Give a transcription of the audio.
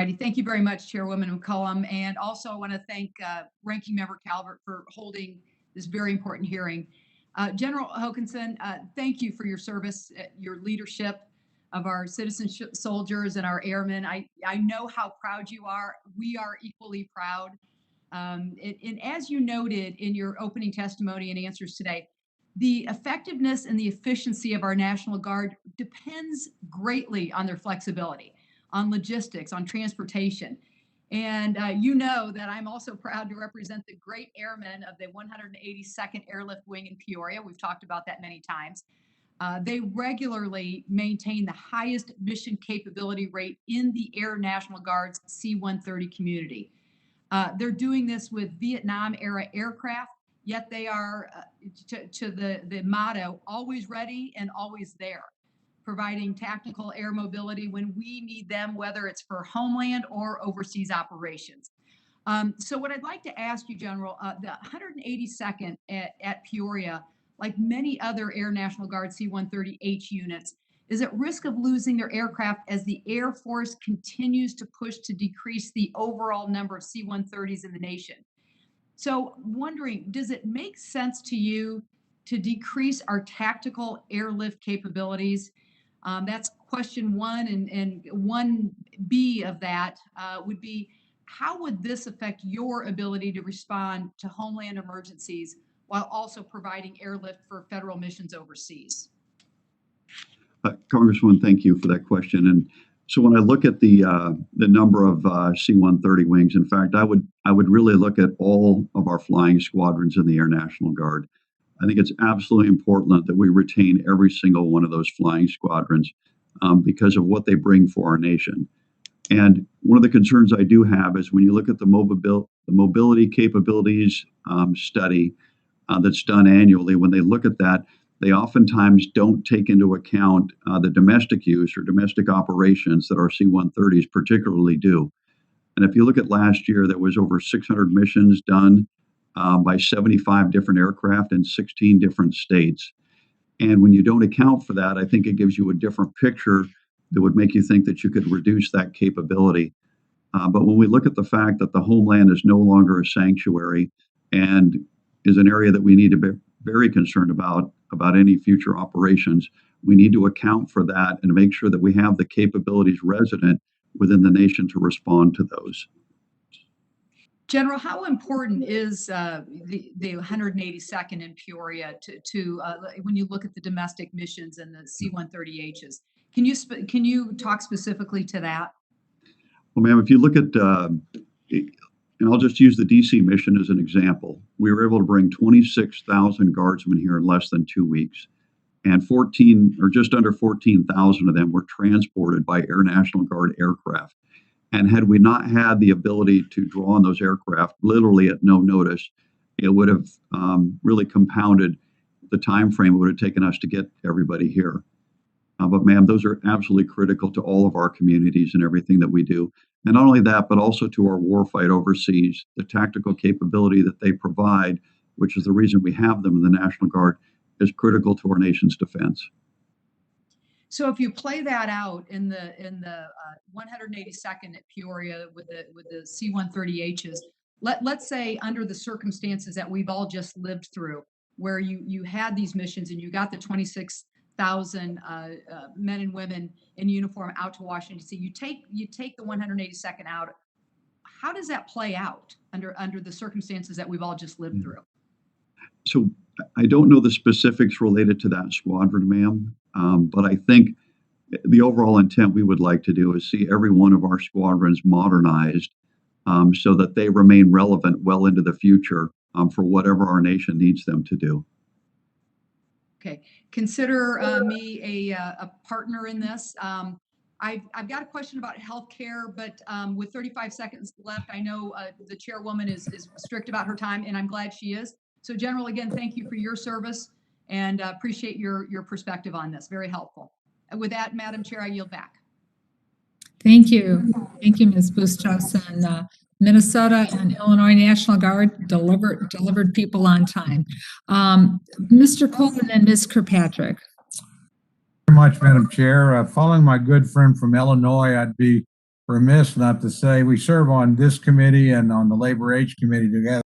Righty. Thank you very much, Chairwoman McCollum. And also I want to thank Ranking Member Calvert for holding this very important hearing. General Hokanson, thank you for your service, your leadership of our citizenship soldiers and our airmen. I know how proud you are. We are equally proud. And as you noted in your opening testimony and answers today, the effectiveness and the efficiency of our National Guard depends greatly on their flexibility, on logistics, on transportation. And you know that I'm also proud to represent the great airmen of the 182nd Airlift Wing in Peoria. We've talked about that many times. They regularly maintain the highest mission capability rate in the Air National Guard's C-130 community. They're doing this with Vietnam era aircraft, yet they are, to the motto, always ready and always there, providing tactical air mobility when we need them, whether it's for homeland or overseas operations. So what I'd like to ask you, General, the 182nd at Peoria, like many other Air National Guard C-130H units, is at risk of losing their aircraft as the Air Force continues to push to decrease the overall number of C-130s in the nation. So wondering, does it make sense to you to decrease our tactical airlift capabilities? That's question one, and 1B of that would be, how would this affect your ability to respond to homeland emergencies while also providing airlift for federal missions overseas? Congresswoman, thank you for that question. And so when I look at the number of C-130 wings, in fact, I would really look at all of our flying squadrons in the Air National Guard. I think it's absolutely important that we retain every single one of those flying squadrons because of what they bring for our nation. And one of the concerns I do have is when you look at the mobility capabilities study that's done annually, when they look at that, they oftentimes don't take into account the domestic use or domestic operations that our C-130s particularly do. And if you look at last year, there was over 600 missions done by 75 different aircraft in 16 different states. And when you don't account for that, I think it gives you a different picture that would make you think that you could reduce that capability. But when we look at the fact that the homeland is no longer a sanctuary and is an area that we need to be very concerned about any future operations, we need to account for that and make sure that we have the capabilities resident within the nation to respond to those. General, how important is the 182nd in Peoria to when you look at the domestic missions and the C-130Hs? Can you talk specifically to that? Well, ma'am, if you look at, and I'll just use the DC mission as an example, we were able to bring 26,000 guardsmen here in less than 2 weeks, and 14 or just under 14,000 of them were transported by Air National Guard aircraft. And had we not had the ability to draw on those aircraft literally at no notice, it would have really compounded the time frame it would have taken us to get everybody here. But ma'am, those are absolutely critical to all of our communities and everything that we do. And not only that, but also to our warfight overseas, the tactical capability that they provide, which is the reason we have them in the National Guard, is critical to our nation's defense. So if you play that out in the 182nd at Peoria with the C-130Hs, let's say under the circumstances that we've all just lived through, where you had these missions and you got the 26,000 men and women in uniform out to Washington D.C. You take the 182nd out. How does that play out under the circumstances that we've all just lived through? So I don't know the specifics related to that squadron, ma'am, but I think the overall intent we would like to do is see every one of our squadrons modernized so that they remain relevant well into the future for whatever our nation needs them to do. Okay, consider me a partner in this. I've got a question about healthcare, but with 35 seconds left, I know the chairwoman is strict about her time, and I'm glad she is. So, General, again, thank you for your service and appreciate your perspective on this. Very helpful. And with that, Madam Chair, I yield back. Thank you. Thank you, Ms. Bustos. And Minnesota and Illinois National Guard delivered people on time. Mr. Coleman and Ms. Kirkpatrick. Very much, Madam Chair. Following my good friend from Illinois, I'd be remiss not to say we serve on this committee and on the Labor Age Committee together.